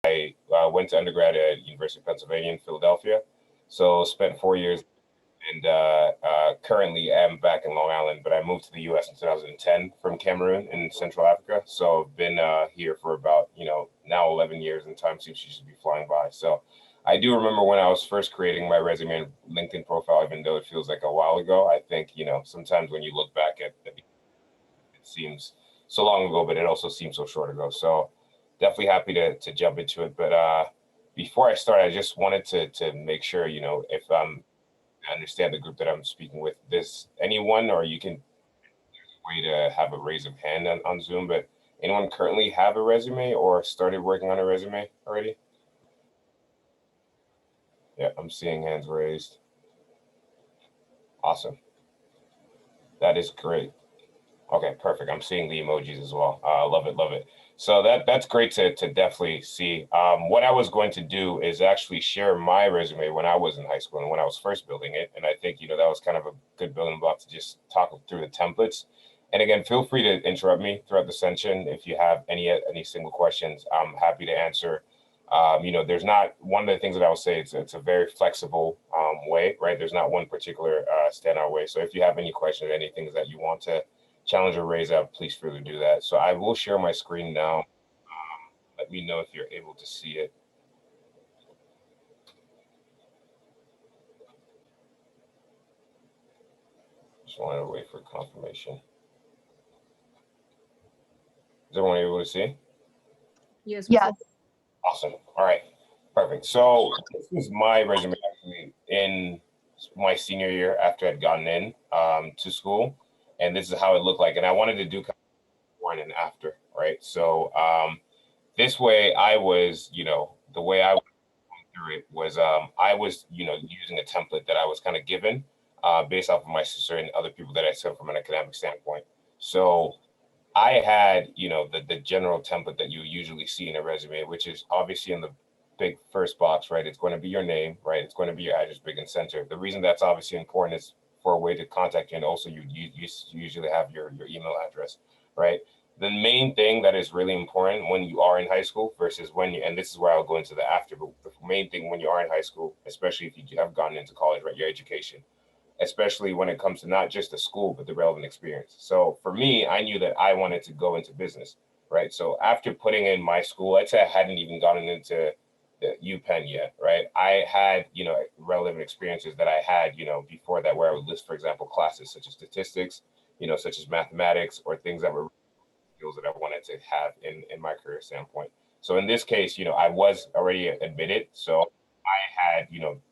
I went to undergrad at University of Pennsylvania in Philadelphia. So spent 4 years and currently am back in Long Island, but I moved to the U.S. in 2010 from Cameroon in Central Africa. So I've been here for about, now 11 years, and time seems to just be flying by. So I do remember when I was first creating my resume and LinkedIn profile, even though it feels like a while ago. I think, sometimes when you look back at it seems so long ago, but it also seems so short ago. So definitely happy to jump into it. But before I start, I just wanted to make sure, if I understand the group that I'm speaking with, there's anyone, or you can way to have a raise of hand on Zoom, but anyone currently have a resume or started working on a resume already? Yeah, I'm seeing hands raised. Awesome. That is great. Okay, perfect. I'm seeing the emojis as well. Love it, love it. So that's great to definitely see. What I was going to do is actually share my resume when I was in high school and when I was first building it. And I think, that was kind of a good building block to just talk through the templates. And again, feel free to interrupt me throughout the session if you have any single questions. I'm happy to answer. There's not one of the things that I would say, it's a very flexible way, right? There's not one particular standout way. So if you have any questions, any things that you want to challenge or raise up, please feel free to do that. So I will share my screen now. Let me know if you're able to see it. Just wanted to wait for confirmation. Is everyone able to see? Yes. Yes. Awesome. All right. Perfect. So this is my resume actually in my senior year after I'd gotten in to school. And this is how it looked like. And I wanted to do kind of before and after, right? So this way I was, the way I went through it was I was, using a template that I was kind of given based off of my sister and other people that I said from an academic standpoint. So I had, the general template that you usually see in a resume, which is obviously in the big first box, right? It's going to be your name, right? It's going to be your address, big and center. The reason that's obviously important is for a way to contact you, and also you usually have your email address, right? The main thing that is really important when you are in high school versus when you, and this is where I'll go into the after, but the main thing when you are in high school, especially if you have gone into college, right? Your education, especially when it comes to not just the school, but the relevant experience. So for me, I knew that I wanted to go into business, right? So after putting in my school, I'd say I hadn't even gotten into the UPenn yet, right? I had, relevant experiences that I had, before that, where I would list, for example, classes such as statistics, such as mathematics, or things that were skills that I wanted to have in my career standpoint. So in this case, I was already admitted. So I had,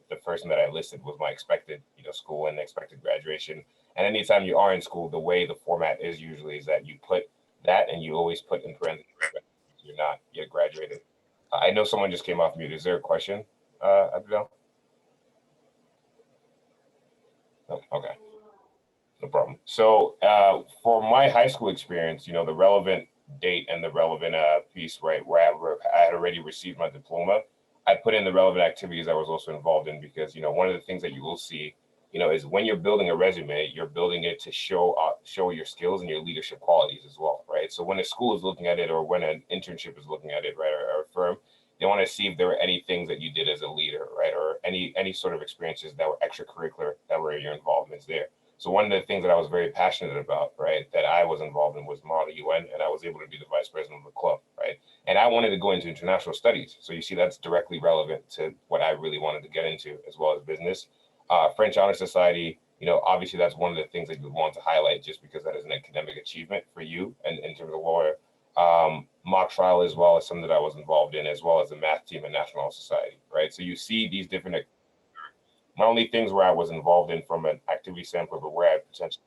the first one that I listed was my expected, school and expected graduation. And anytime you are in school, the way the format is usually is that you put that and you always put in parentheses you're not yet graduated. I know someone just came off mute. Is there a question, Abdel? No? Okay. No problem. So for my high school experience, the relevant date and the relevant piece, right, where I had already received my diploma, I put in the relevant activities I was also involved in because, one of the things that you will see, is when you're building a resume, you're building it to show your skills and your leadership qualities as well, right? So when a school is looking at it or when an internship is looking at it, right, or a firm, they want to see if there were any things that you did as a leader, right, or any sort of experiences that were extracurricular that were your involvements there. So one of the things that I was very passionate about, right, that I was involved in was Model UN, and I was able to be the vice president of the club, right? And I wanted to go into international studies. So you see, that's directly relevant to what I really wanted to get into, as well as business. French Honor Society, obviously that's one of the things that you would want to highlight just because that is an academic achievement for you and in terms of lawyer. Mock trial as well as something that I was involved in, as well as the math team and National Honor Society, right? So you see these different not only things where I was involved in from an activity standpoint, but where I potentially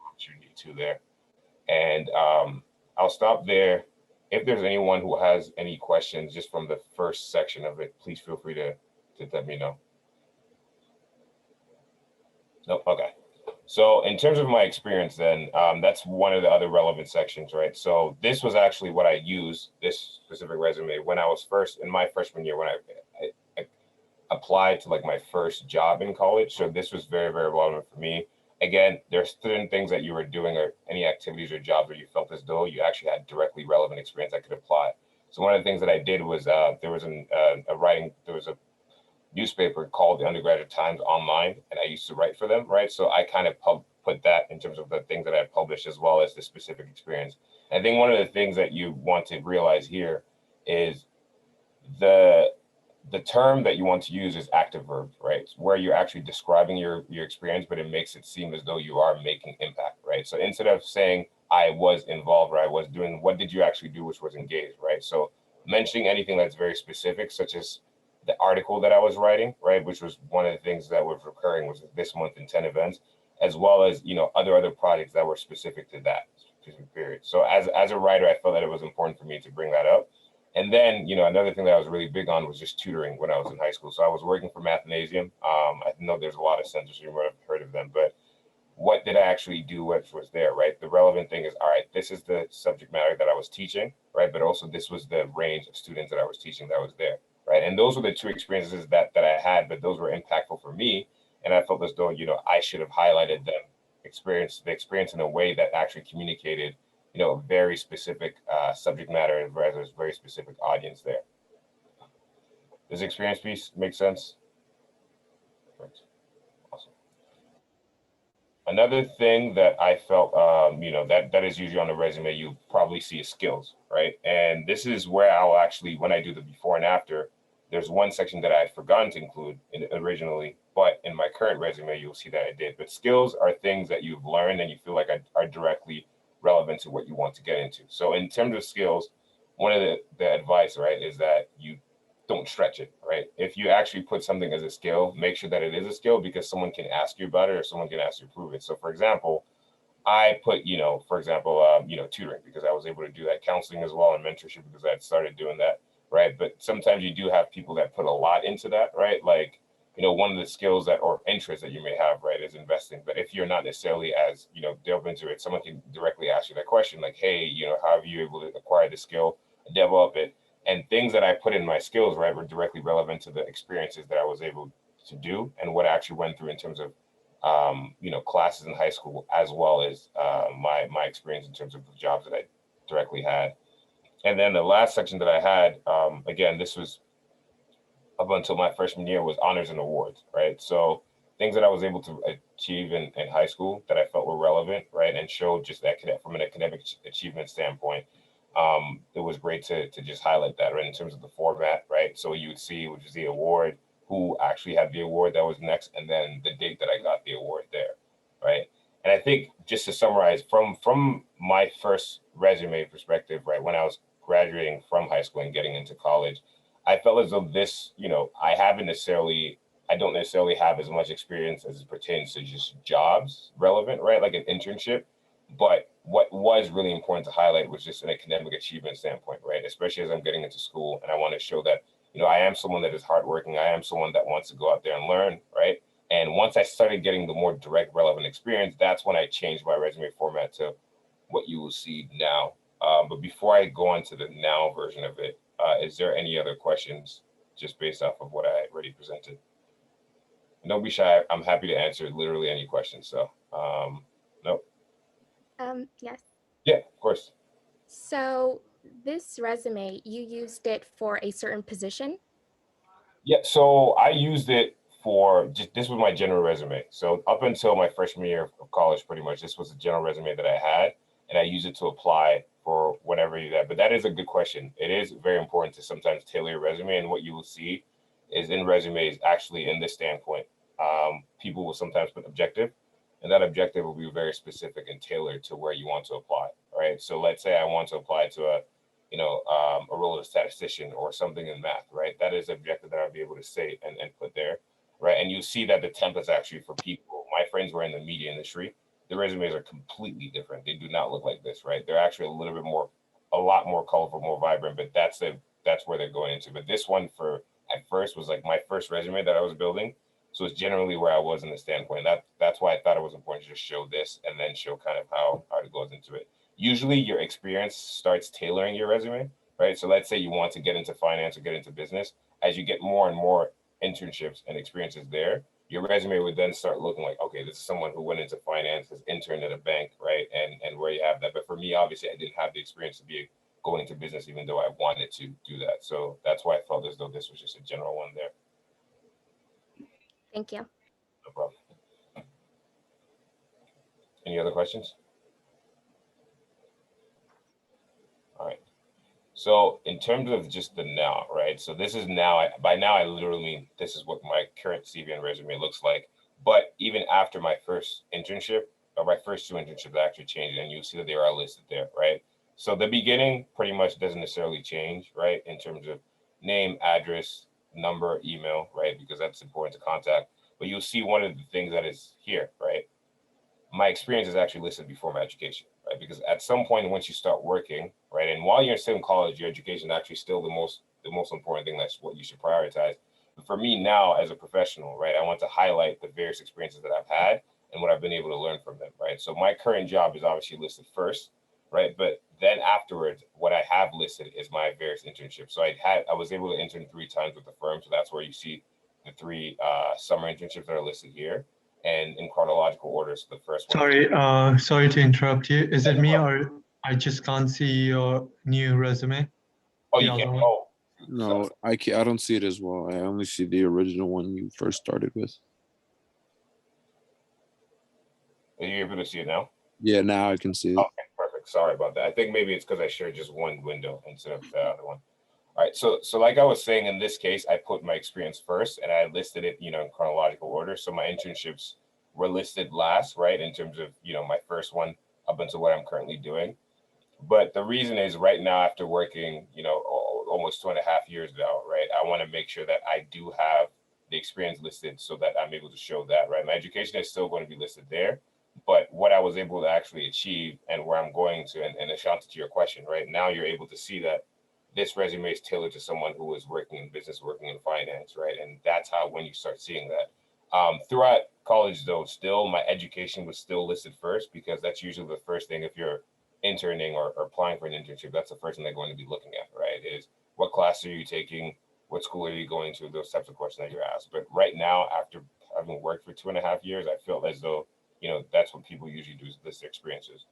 opportunity to there. And I'll stop there. If there's anyone who has any questions just from the first section of it, please feel free to let me know. Nope. Okay. So in terms of my experience, then that's one of the other relevant sections, right? So this was actually what I used, this specific resume, when I was first in my freshman year when I applied to like my first job in college. So this was very, very relevant for me. Again, there's certain things that you were doing or any activities or jobs where you felt as though you actually had directly relevant experience that could apply. So one of the things that I did was there was a newspaper called the Undergraduate Times online, and I used to write for them, right? So I kind of put that in terms of the things that I published as well as the specific experience. I think one of the things that you want to realize here is the the term that you want to use is active verbs, right? Where you're actually describing your experience, but it makes it seem as though you are making impact, right? So instead of saying I was involved or I was doing, what did you actually do, which was engaged, right? So mentioning anything that's very specific, such as the article that I was writing, right, which was one of the things that was recurring was this month in 10 events, as well as other projects that were specific to that specific period. So as a writer, I felt that it was important for me to bring that up. And then, another thing that I was really big on was just tutoring when I was in high school. So I was working for Mathnasium. I know there's a lot of centers, you might have heard of them, but what did I actually do, which was there, right? The relevant thing is, all right, this is the subject matter that I was teaching, right? But also this was the range of students that I was teaching that was there, right? And those were the two experiences that I had, but those were impactful for me. And I felt as though, I should have highlighted the experience in a way that actually communicated a very specific subject matter as well as a very specific audience there. Does the experience piece make sense? Awesome. Another thing that I felt, that is usually on the resume, you probably see is skills, right? And this is where I'll actually, when I do the before and after, there's one section that I had forgotten to include originally, but in my current resume, you'll see that I did. But skills are things that you've learned and you feel like are directly relevant to what you want to get into. So in terms of skills, one of the advice, right, is that you don't stretch it, right? If you actually put something as a skill, make sure that it is a skill because someone can ask you about it or someone can ask you to prove it. So for example, I put, tutoring because I was able to do that, counseling as well, and mentorship because I had started doing that, right? But sometimes you do have people that put a lot into that, right? Like, one of the skills that or interests that you may have, right, is investing. But if you're not necessarily as, delve into it, someone can directly ask you that question, like, hey, how are you able to acquire the skill, develop it? And things that I put in my skills, right, were directly relevant to the experiences that I was able to do and what I actually went through in terms of classes in high school, as well as my experience in terms of the jobs that I directly had. And then the last section that I had, again, this was up until my freshman year, was honors and awards, right? So things that I was able to achieve in high school that I felt were relevant, right, and showed just that from an academic achievement standpoint. It was great to just highlight that, right, in terms of the format, right? So you would see, which is the award, who actually had the award that was next, and then the date that I got the award there, right? And I think just to summarize, from my first resume perspective, right, when I was graduating from high school and getting into college, I felt as though this, I don't necessarily have as much experience as it pertains to just jobs relevant, right? Like an internship. But what was really important to highlight was just an academic achievement standpoint, right? Especially as I'm getting into school and I want to show that, I am someone that is hardworking. I am someone that wants to go out there and learn, right? And once I started getting the more direct, relevant experience, that's when I changed my resume format to what you will see now. But before I go on to the now version of it, is there any other questions just based off of what I already presented? And don't be shy. I'm happy to answer literally any questions. So, no. Yes. Yeah, of course. So this resume, you used it for a certain position? Yeah, so I used it for just this was my general resume. So up until my freshman year of college, pretty much this was the general resume that I had, and I used it to apply for whatever you that. But that is a good question. It is very important to sometimes tailor your resume, and what you will see is in resumes actually in this standpoint. People will sometimes put objective, and that objective will be very specific and tailored to where you want to apply. Right. So let's say I want to apply to a role of a statistician or something in math, right? That is objective that I'll be able to say and put there, right? And you see that the templates actually for people, my friends who are in the media industry, the resumes are completely different. They do not look like this, right? They're actually a lot more colorful, more vibrant, but that's where they're going into. But this one at first was like my first resume that I was building. So it's generally where I was in the standpoint. That's why I thought it was important to just show this and then show kind of how it goes into it. Usually your experience starts tailoring your resume, right? So let's say you want to get into finance or get into business. As you get more and more internships and experiences there, your resume would then start looking like, okay, this is someone who went into finance, has interned at a bank, right? And where you have that. But for me, obviously, I didn't have the experience to be going into business, even though I wanted to do that. So that's why I felt as though this was just a general one there. Thank you. No problem. Any other questions? All right. So in terms of just the now, right? So this is now, by now I literally mean this is what my current CV and resume looks like. But even after my first internship, or my first 2 internships actually changed, and you'll see that they are listed there, right? So the beginning pretty much doesn't necessarily change, right? In terms of name, address, number, email, right? Because that's important to contact. But you'll see one of the things that is here, right? My experience is actually listed before my education, right? Because at some point, once you start working, right, and while you're still in college, your education is actually still the most important thing. That's what you should prioritize. But for me now, as a professional, right, I want to highlight the various experiences that I've had and what I've been able to learn from them, right? So my current job is obviously listed first, right? But then afterwards, what I have listed is my various internships. So I was able to intern 3 times with the firm. So that's where you see the 3 summer internships that are listed here, and in chronological order. So the first one. Sorry to interrupt you. Is it me or I just can't see your new resume? Oh, you can't. Oh, No, I don't see it as well. I only see the original one you first started with. Are you able to see it now? Yeah, now I can see it. Okay, perfect. Sorry about that. I think maybe it's because I shared just one window instead of the other one. All right, so like I was saying, in this case, I put my experience first, and I listed it, in chronological order. So my internships were listed last, right, in terms of my first one up until what I'm currently doing. But the reason is right now, after working, almost 2.5 years now, right, I want to make sure that I do have the experience listed so that I'm able to show that, right? My education is still going to be listed there, but what I was able to actually achieve and where I'm going to, and Ashanti, to your question, right, now you're able to see that this resume is tailored to someone who is working in business, working in finance, right? And that's how, when you start seeing that. Throughout college, though, still my education was still listed first, because that's usually the first thing if you're interning or applying for an internship. That's the first thing they're going to be looking at, right? Is what class are you taking? What school are you going to? Those types of questions that you're asked. But right now, after having worked for 2.5 years, I feel as though, that's what people usually do, is list their experiences.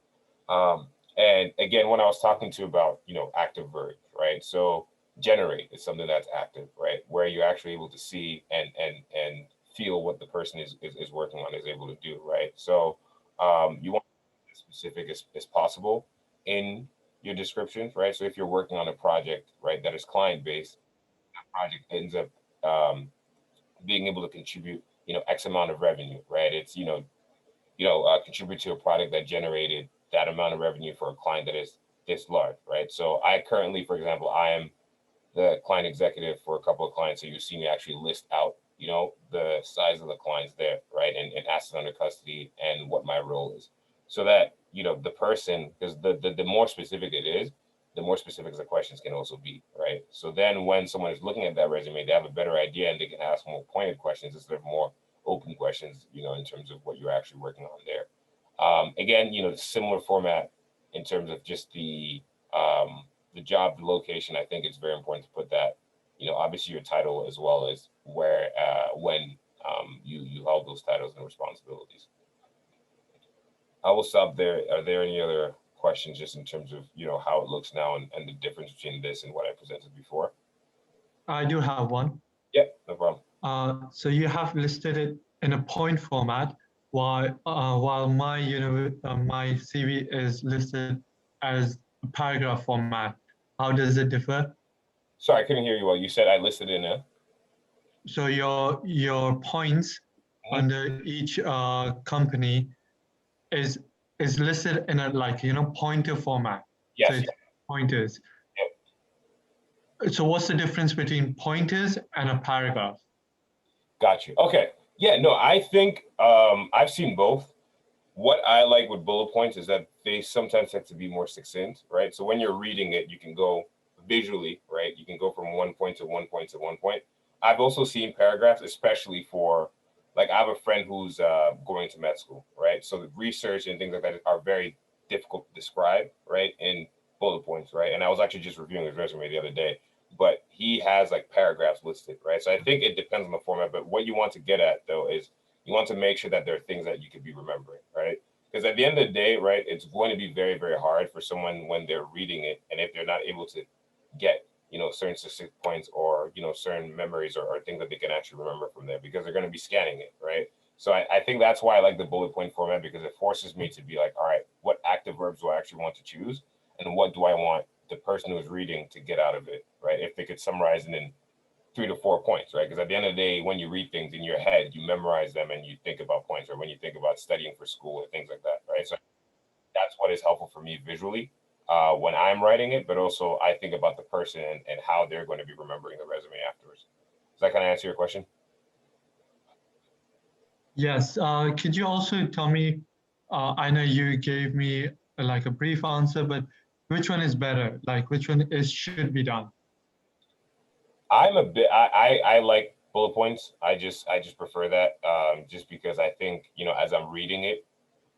And again, when I was talking to about, active verbs, right? So generate is something that's active, right? Where you're actually able to see and feel what the person is working on, is able to do, right? So you want to be as specific as possible in your descriptions, right? So if you're working on a project, right, that is client-based, that project ends up being able to contribute, X amount of revenue, right? It's, contribute to a product that generated that amount of revenue for a client that is this large, right? So I currently, for example, I am the client executive for a couple of clients. So you see me actually list out, the size of the clients there, right? And assets under custody and what my role is. So that, the person, because the more specific it is, the more specific the questions can also be, right? So then when someone is looking at that resume, they have a better idea and they can ask more pointed questions instead of more open questions, in terms of what you're actually working on there. Again, similar format in terms of just the job, the location. I think it's very important to put that, obviously your title, as well as where, when you held those titles and responsibilities. I will stop there. Are there any other questions just in terms of, how it looks now and the difference between this and what I presented before? I do have one. Yeah, no problem. So you have listed it in a point format, while my my CV is listed as a paragraph format. How does it differ? Sorry, I couldn't hear you well. You said I listed in a. So your points under each company is listed in a, like, pointer format. Yes. So it's pointers. So what's the difference between pointers and a paragraph? Got you. Okay. Yeah, no, I think I've seen both. What I like with bullet points is that they sometimes have to be more succinct, right? So when you're reading it, you can go visually, right? You can go from one point to one point to one point. I've also seen paragraphs, especially for, like, I have a friend who's going to med school, right? So the research and things like that are very difficult to describe, right, in bullet points, right? And I was actually just reviewing his resume the other day, but he has like paragraphs listed, right? So I think it depends on the format, but what you want to get at, though, is you want to make sure that there are things that you could be remembering, right? Because at the end of the day, right, it's going to be very, very hard for someone when they're reading it, and if they're not able to get, certain specific points or, certain memories or things that they can actually remember from there, because they're going to be scanning it, right? So I think that's why I like the bullet point format, because it forces me to be like, all right, what active verbs do I actually want to choose? And what do I want the person who's reading to get out of it, right? If they could summarize it in 3 to 4 points, right? Because at the end of the day, when you read things in your head, you memorize them and you think about points, or when you think about studying for school and things like that, right? So that's what is helpful for me visually when I'm writing it, but also I think about the person and how they're going to be remembering the resume afterwards. Does that kind of answer your question? Yes. Could you also tell me, I know you gave me like a brief answer, but which one is better? Like which one should be done? I'm a bit. I like bullet points. I just prefer that just because I think as I'm reading it,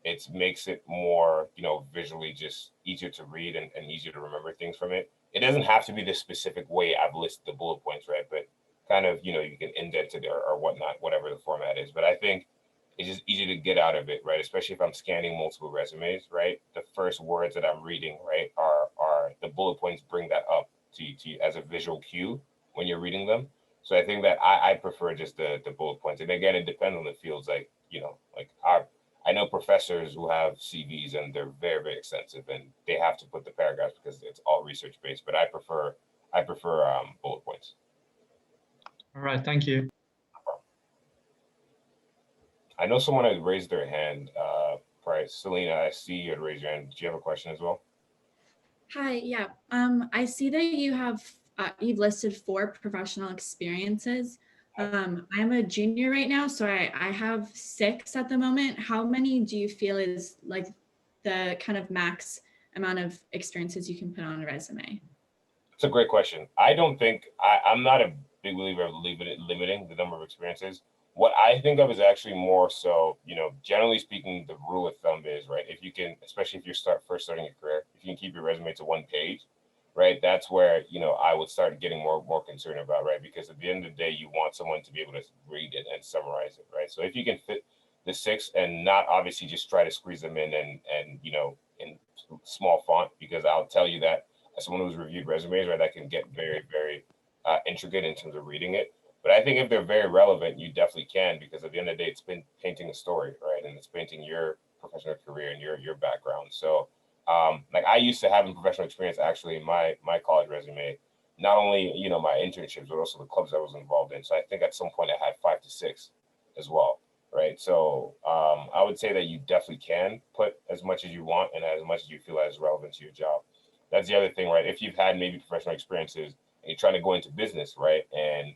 it makes it more visually just easier to read and easier to remember things from it. It doesn't have to be the specific way I've listed the bullet points, right? But kind of you can indent it or whatnot, whatever the format is. But I think it's just easy to get out of it, right? Especially if I'm scanning multiple resumes, right? The first words that I'm reading, right, are the bullet points bring that up to you as a visual cue when you're reading them. So I think that I prefer just the bullet points. And again, it depends on the fields. Like, like I know professors who have CVs and they're very, very extensive and they have to put the paragraphs because it's all research based, but I prefer bullet points. All right, thank you. I know someone had raised their hand. Price. Selena, I see you had raised your hand. Do you have a question as well? Hi, yeah. I see that you've listed 4 professional experiences. I'm a junior right now, so I have 6 at the moment. How many do you feel is like the kind of max amount of experiences you can put on a resume? It's a great question. I don't think I'm not a big believer of limiting the number of experiences. What I think of is actually more so, generally speaking, the rule of thumb is, right, if you can, especially if you're first starting your career, if you can keep your resume to 1 page, right, that's where, I would start getting more concerned about, right, because at the end of the day, you want someone to be able to read it and summarize it, right? So if you can fit the 6 and not obviously just try to squeeze them in and in small font, because I'll tell you that as someone who's reviewed resumes, right, that can get very, very intricate in terms of reading it. But I think if they're very relevant, you definitely can, because at the end of the day, it's been painting a story, right? And it's painting your professional career and your background. So like I used to have professional experience actually in my college resume, not only, my internships, but also the clubs I was involved in. So I think at some point I had 5 to 6 as well, right? So I would say that you definitely can put as much as you want and as much as you feel is relevant to your job. That's the other thing, right? If you've had maybe professional experiences and you're trying to go into business, right? And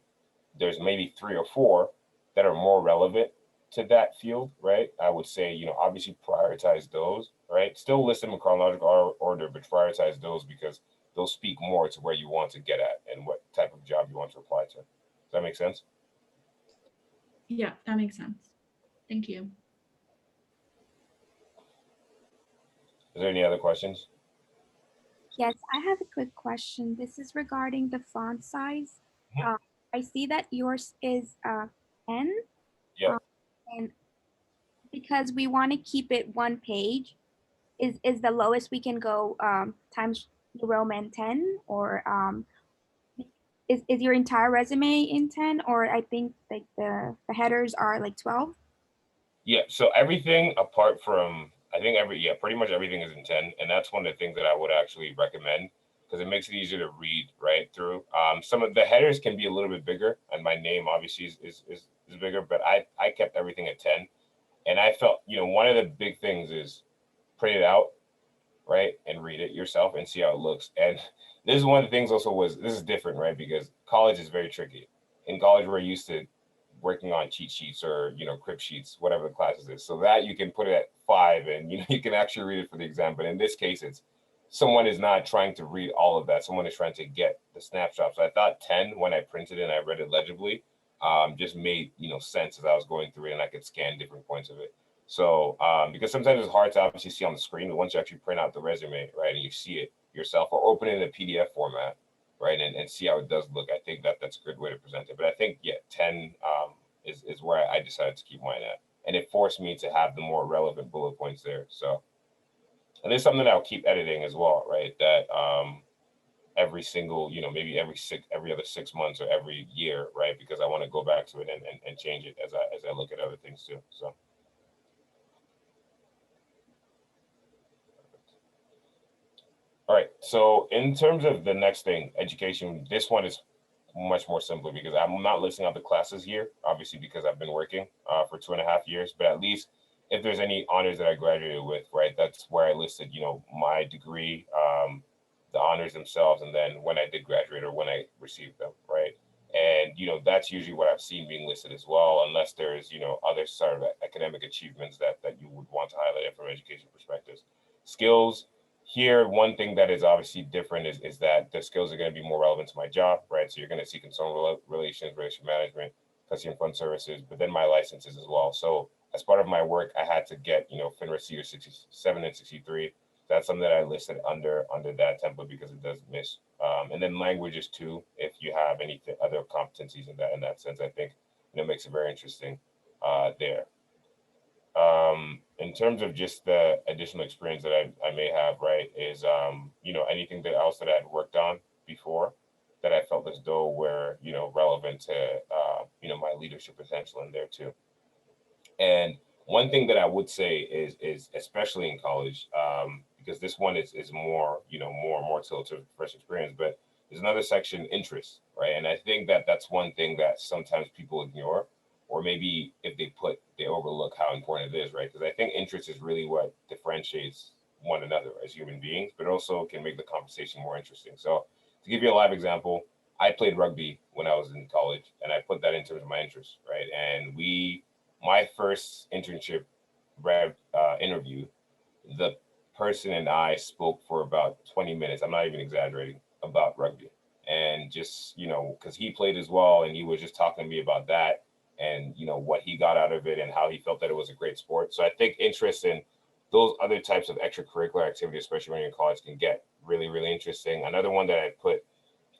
there's maybe 3 or 4 that are more relevant to that field, right? I would say, obviously prioritize those, right? Still list them in chronological order, but prioritize those because they'll speak more to where you want to get at and what type of job you want to apply to. Does that make sense? Yeah, that makes sense. Thank you. Is there any other questions? Yes, I have a quick question. This is regarding the font size. Mhm. I see that yours is 10. Yeah. And because we want to keep it 1 page, is the lowest we can go Times New Roman 10, or is your entire resume in 10, or I think like the headers are like 12? Yeah, so everything apart from, I think pretty much everything is in 10. And that's one of the things that I would actually recommend because it makes it easier to read right through. Some of the headers can be a little bit bigger, and my name obviously is bigger, but I kept everything at 10. And I felt, one of the big things is print it out, right, and read it yourself and see how it looks. And this is one of the things also this is different, right, because college is very tricky. In college, we're used to working on cheat sheets or crib sheets, whatever the classes is, so that you can put it at 5 and you can actually read it for the exam. But in this case, it's someone is not trying to read all of that. Someone is trying to get the snapshot. So I thought 10 when I printed it and I read it legibly just made sense as I was going through it, and I could scan different points of it. So because sometimes it's hard to obviously see on the screen, but once you actually print out the resume, right, and you see it yourself or open it in a PDF format, right, and see how it does look, I think that's a good way to present it. But I think 10 is where I decided to keep mine at. and it forced me to have the more relevant bullet points there. So, and there's something that I'll keep editing as well, right? That every single, maybe every other 6 months or every year, right? Because I want to go back to it and change it as I look at other things too. So. All right. So in terms of the next thing, education, this one is much more simpler because I'm not listing out the classes here, obviously, because I've been working for 2.5 years, but at least if there's any honors that I graduated with, right, that's where I listed, my degree, the honors themselves, and then when I did graduate or when I received them, right? And, that's usually what I've seen being listed as well, unless there's, other sort of academic achievements that you would want to highlight from an education perspective. Skills, here, one thing that is obviously different is that the skills are going to be more relevant to my job, right? So you're going to see consumer relations, relationship management, customer fund services, but then my licenses as well. So as part of my work, I had to get, FINRA CEDAR 67 and 63. That's something that I listed under that template because it does miss. And then languages too, if you have any other competencies in that sense, I think, makes it very interesting there. In terms of just the additional experience that I may have, right, is, anything else that I'd worked on before that I felt as though were, relevant to, my leadership potential in there too. And one thing that I would say is especially in college, because this one is more, more tilted to fresh experience, but there's another section, interest, right? And I think that that's one thing that sometimes people ignore, or maybe if they overlook how important it is, right? Because I think interest is really what differentiates one another as human beings, but also can make the conversation more interesting. So to give you a live example, I played rugby when I was in college, and I put that in terms of my interest, right? And my first internship interview, the person and I spoke for about 20 minutes. I'm not even exaggerating, about rugby. And just, because he played as well, and he was just talking to me about that and, what he got out of it and how he felt that it was a great sport. So I think interest in those other types of extracurricular activities, especially when you're in college, can get really, really interesting. Another one that I put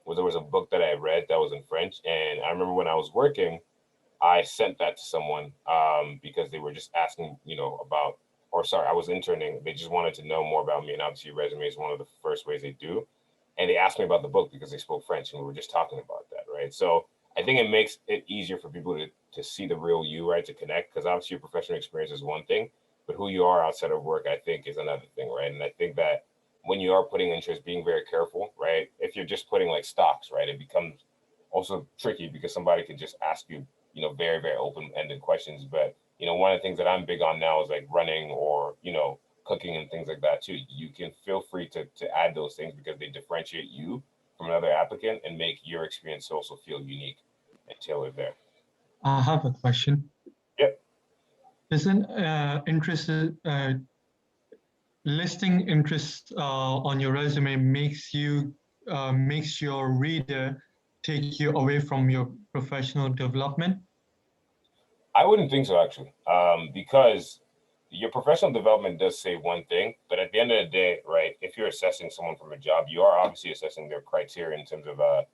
was there was a book that I read that was in French. And I remember when I was working, I sent that to someone because they were just asking, about, or sorry, I was interning. They just wanted to know more about me. And obviously resume is one of the first ways they do. And they asked me about the book because they spoke French and we were just talking about that, right? So I think it makes it easier for people to see the real you, right? To connect, because obviously your professional experience is one thing, but who you are outside of work, I think, is another thing, right? And I think that when you are putting interest, being very careful, right? If you're just putting like stocks, right, it becomes also tricky because somebody could just ask you, very, very open-ended questions. But, one of the things that I'm big on now is like running or, cooking and things like that too. You can feel free to add those things because they differentiate you from another applicant and make your experience also feel unique and tailored there. I have a question. Yep. Isn't listing interest on your resume makes your reader take you away from your professional development? I wouldn't think so, actually, because your professional development does say one thing, but at the end of the day, right, if you're assessing someone from a job, you are obviously assessing their criteria in terms of a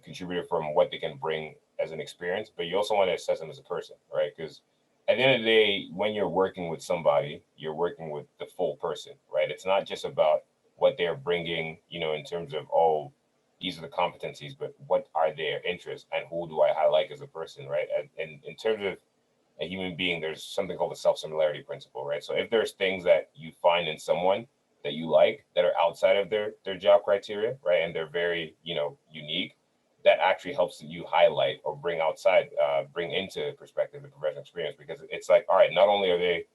contributor from what they can bring as an experience, but you also want to assess them as a person, right? Because at the end of the day, when you're working with somebody, you're working with the full person, right? It's not just about what they're bringing, in terms of, oh, these are the competencies, but what are their interests and who do I highlight as a person, right? And in terms of a human being, there's something called the self-similarity principle, right? So if there's things that you find in someone that you like that are outside of their job criteria, right, and they're very, unique, that actually helps you highlight or bring into perspective the professional experience, because it's like, all right, not only are they,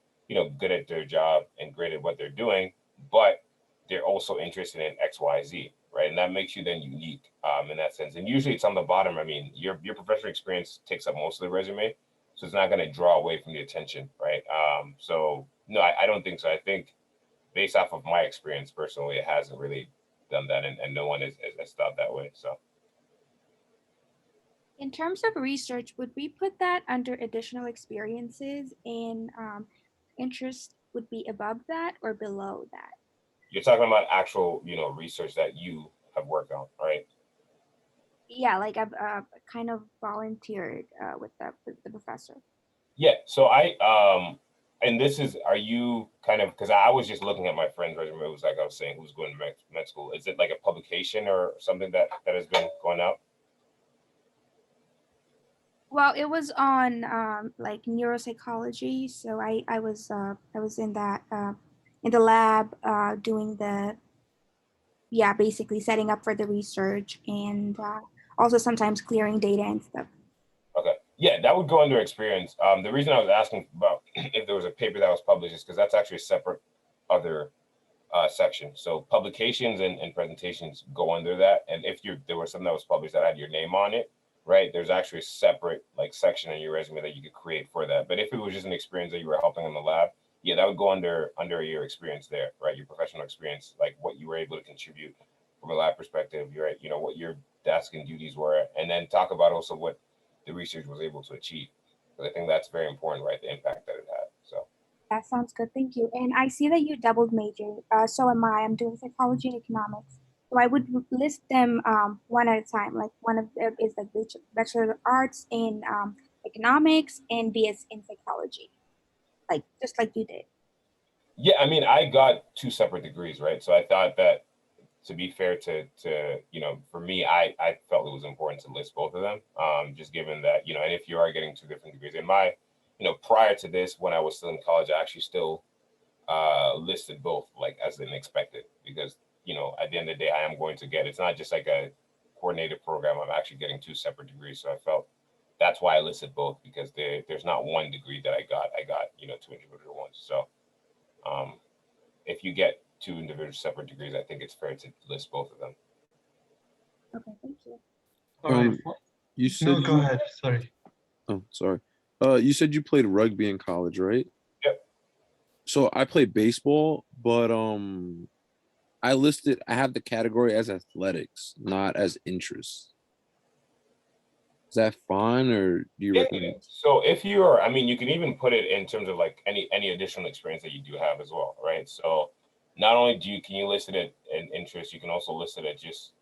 good at their job and great at what they're doing, but they're also interested in X, Y, Z, right? And that makes you then unique in that sense. And usually it's on the bottom. I mean, your professional experience takes up most of the resume, so it's not going to draw away from the attention, right? So no, I don't think so. I think based off of my experience personally, it hasn't really done that, and no one has thought that way. So In terms of research, would we put that under additional experiences and interest would be above that or below that? you're talking about actual, research that you have worked on, right? Yeah, like I've kind of volunteered with the professor. Yeah, so and this is, are you kind of, because I was just looking at my friend's resume, it was like I was saying, who's going to med school. Is it like a publication or something that has been going out? Well, it was on like neuropsychology. So I was in that in the lab doing the, yeah, basically setting up for the research and also sometimes clearing data and stuff. Okay, yeah, that would go under experience. The reason I was asking about if there was a paper that was published is because that's actually a separate other section. So publications and presentations go under that. And if there was something that was published that had your name on it, right, there's actually a separate like section in your resume that you could create for that. But if it was just an experience that you were helping in the lab, yeah, that would go under your experience there, right? Your professional experience, like what you were able to contribute from a lab perspective, right? You know, what your task and duties were, and then talk about also what the research was able to achieve. Because I think that's very important, right? The impact that it had. So That sounds good. Thank you. And I see that you doubled major. So am I. I'm doing psychology and economics. So I would list them one at a time. Like one of them is like Bachelor of Arts in economics and BS in psychology, like just like you did. yeah, I mean, I got two separate degrees, right? So I thought that, to be fair to you know, for me, I felt it was important to list both of them, just given that, you know, and if you are getting two different degrees, in my, you know, prior to this, when I was still in college, I actually still listed both like as an expected, because, you know, at the end of the day, I am going to get, it's not just like a coordinated program, I'm actually getting two separate degrees. So I felt that's why I listed both, because there's not one degree that I got, you know, two individual ones. So um, if you get two individual separate degrees, I think it's fair to list both of them. Okay, thank you. Sorry. You said No, go ahead. Sorry. Oh, sorry. You said you played rugby in college, right? Yep. So I played baseball, but I have the category as athletics, not as interests. Is that fine, or do you Yeah. recommend? So if you're, I mean, you can even put it in terms of like any additional experience that you do have as well, right? So not only can you list it at an interest, you can also list it at just,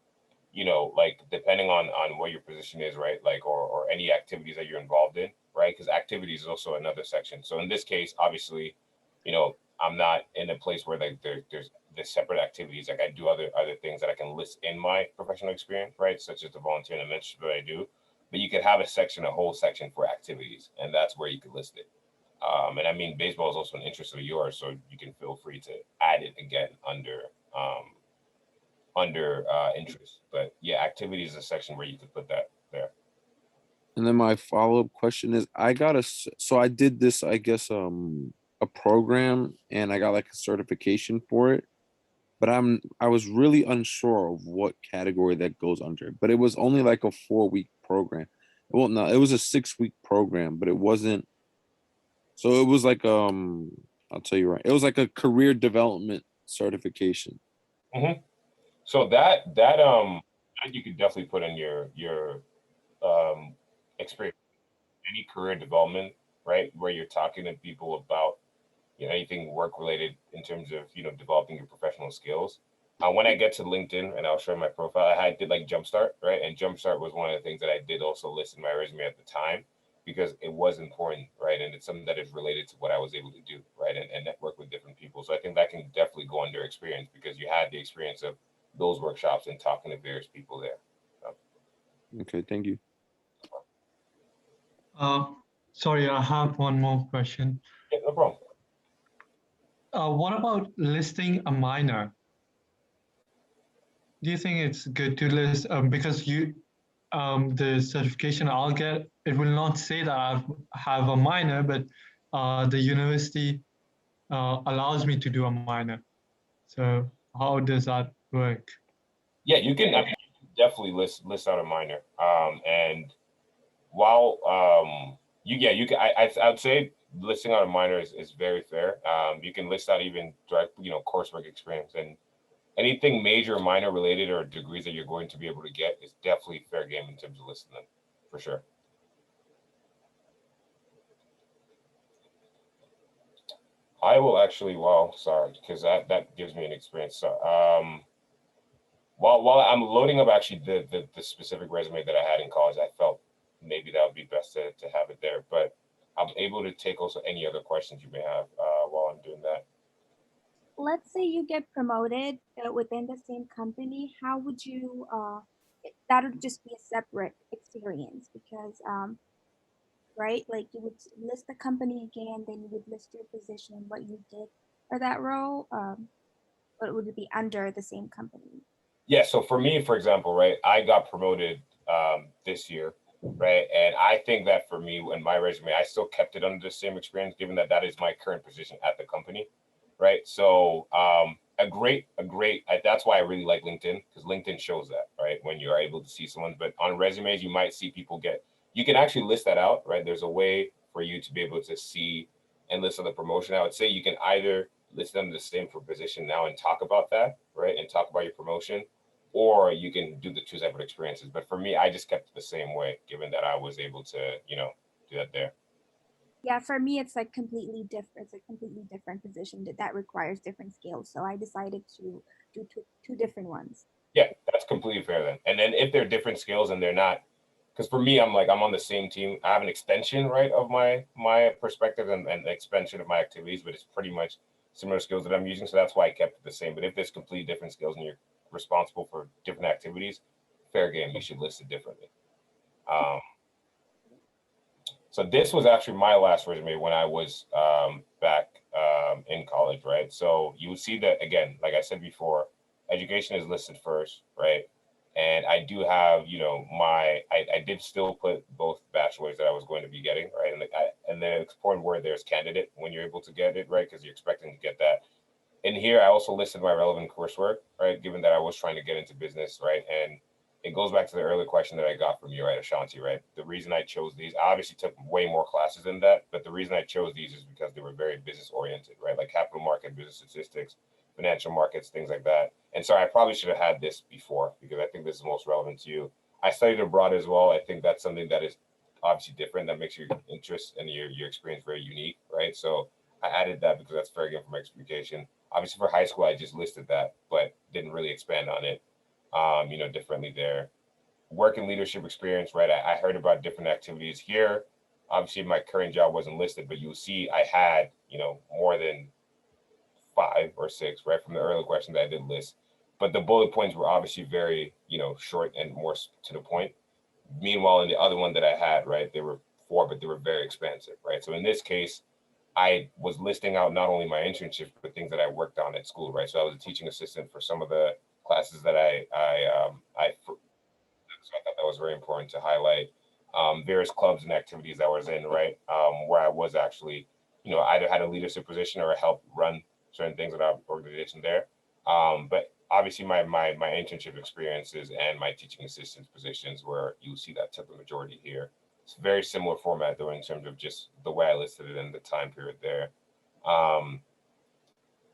you know, like depending on what your position is, right? Like, or any activities that you're involved in, right? Because activities is also another section. So in this case, obviously, you know, I'm not in a place where like there's the separate activities. Like I do other things that I can list in my professional experience, right? Such as the volunteer and the mentorship that I do. But you could have a whole section for activities, and that's where you could list it. And I mean, baseball is also an interest of yours, so you can feel free to add it again um, under interest. But yeah, activity is a section where you could put that there. And then my follow-up question is, so I did this, I guess, a program, and I got like a certification for it, but I was really unsure of what category that goes under. But it was only like a 4-week program. Well, no, it was a 6-week program, but it wasn't. So it was like I'll tell you right. It was like a career development certification. Mm-hmm. So that you could definitely put in your experience, any career development, right? Where you're talking to people about, you know, anything work related in terms of, you know, developing your professional skills. When I get to LinkedIn, and I'll show my profile, I did like Jumpstart, right? And Jumpstart was one of the things that I did also list in my resume at the time, because it was important, right? And it's something that is related to what I was able to do, right? And network with different people. So I think that can definitely go under experience, because you had the experience of those workshops and talking to various people there. So, Okay, thank you. Uh, Sorry, I have one more question. yeah, no problem. What about listing a minor? Do you think it's good to list because the certification I'll get, it will not say that I have a minor, but the university allows me to do a minor. So how does that work? Yeah, you can, I mean, you can definitely list out a minor. And while you can, I would say listing out a minor is very fair. You can list out even direct, you know, coursework experience, and anything major or minor related or degrees that you're going to be able to get is definitely fair game in terms of listing them, for sure. I will actually, well, sorry, because that gives me an experience. So while I'm loading up actually the specific resume that I had in college, I felt maybe that would be best to have it there. But able to take also any other questions you may have while I'm doing that. Let's say you get promoted within the same company. How would you, that would just be a separate experience because, right, like you would list the company again, then you would list your position, what you did for that role, but would it be under the same company? Yeah, so for me, for example, right, I got promoted this year, right? And I think that for me and my resume, I still kept it under the same experience, given that that is my current position at the company, right? So that's why I really like LinkedIn, because LinkedIn shows that, right? When you're able to see someone, but on resumes, you might see people you can actually list that out, right? There's a way for you to be able to see and list on the promotion. I would say you can either list them the same for position now and talk about that, right? And talk about your promotion, or you can do the two separate experiences. But for me, I just kept it the same way, given that I was able to, do that there. Yeah, for me, it's like completely different. It's a completely different position that requires different skills. So I decided to do two different ones. Yeah, that's completely fair then. And then if they're different skills and they're not, because for me, I'm on the same team. I have an extension, right, of my perspective and expansion of my activities, but it's pretty much similar skills that I'm using. So that's why I kept it the same. But if there's completely different skills and you're responsible for different activities, fair game, you should list it differently. So this was actually my last resume when I was back in college, right? So you would see that, again, like I said before, education is listed first, right? And I do have, I did still put both bachelors that I was going to be getting, right? And then it's important where there's candidate when you're able to get it, right? Because you're expecting to get that. In here, I also listed my relevant coursework, right? Given that I was trying to get into business, right? And it goes back to the earlier question that I got from you, right, Ashanti, right? The reason I chose these, I obviously took way more classes than that, but the reason I chose these is because they were very business oriented, right? Like capital market, business statistics, financial markets, things like that. And so I probably should have had this before because I think this is most relevant to you. I studied abroad as well. I think that's something that is obviously different. That makes your interest and your experience very unique, right? So I added that because that's fair game for my explication. Obviously for high school, I just listed that, but didn't really expand on it. Differently there. Work and leadership experience, right? I heard about different activities here. Obviously, my current job wasn't listed, but you'll see I had, more than 5 or 6, right, from the earlier question that I did list. But the bullet points were obviously very, short and more to the point. Meanwhile, in the other one that I had, right, there were 4, but they were very expansive, right? So in this case, I was listing out not only my internships, but things that I worked on at school, right? So I was a teaching assistant for some of the classes that so I thought that was very important to highlight. Various clubs and activities that I was in, right? Where I was actually, either had a leadership position or helped run certain things in our organization there. But obviously my internship experiences and my teaching assistant positions where you see that took the majority here. It's a very similar format though in terms of just the way I listed it in the time period there.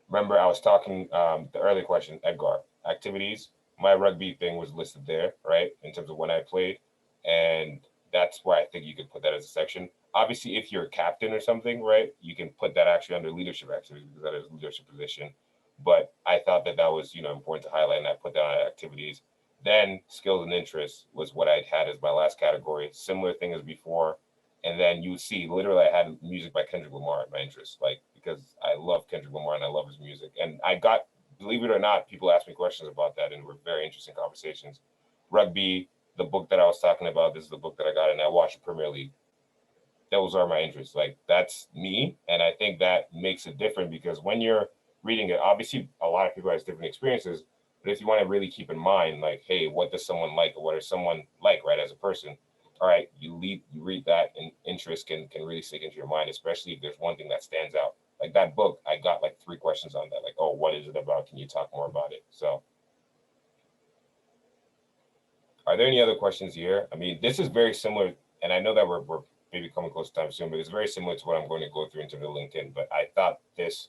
Remember I was talking the earlier question, Edgar, activities. My rugby thing was listed there, right? In terms of when I played. And that's why I think you could put that as a section. Obviously, if you're a captain or something, right, you can put that actually under leadership activities because that is a leadership position. But I thought that was, important to highlight, and I put that on activities. Then skills and interests was what I had as my last category. Similar thing as before. And then you see, literally, I had music by Kendrick Lamar in my interest, like because I love Kendrick Lamar and I love his music. And I got, believe it or not, people ask me questions about that, and were very interesting conversations. Rugby, the book that I was talking about, this is the book that I got, and I watched the Premier League. Those are my interests. Like that's me, and I think that makes it different because when you're reading it, obviously a lot of people has different experiences. But if you want to really keep in mind, like, hey, what does someone like, or what is someone like, right, as a person? All right, you read that, and interest can really sink into your mind, especially if there's one thing that stands out. Like that book, I got like 3 questions on that. Like, oh, what is it about? Can you talk more about it? So, are there any other questions here? I mean, this is very similar, and I know that we're maybe coming close to time soon, but it's very similar to what I'm going to go through in terms of LinkedIn. But I thought this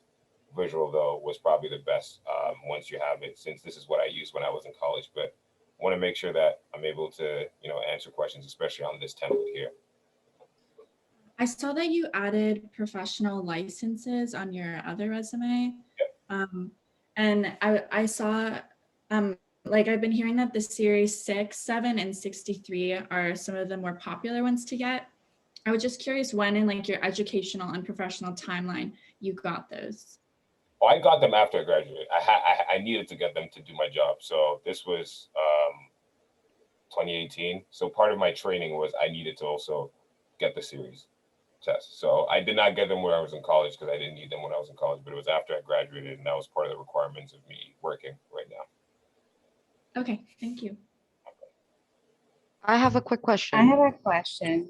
visual though was probably the best once you have it, since this is what I used when I was in college. But I want to make sure that I'm able to, answer questions, especially on this template here. I saw that you added professional licenses on your other resume. Yep. And I saw, like I've been hearing that the series 6, 7, and 63 are some of the more popular ones to get. I was just curious when in like your educational and professional timeline you got those. Oh, I got them after I graduated. I needed to get them to do my job. So this was 2018. So part of my training was I needed to also get the series test. So I did not get them when I was in college because I didn't need them when I was in college, but it was after I graduated, and that was part of the requirements of me working right now. Okay, thank you. I have a quick I question. have a question,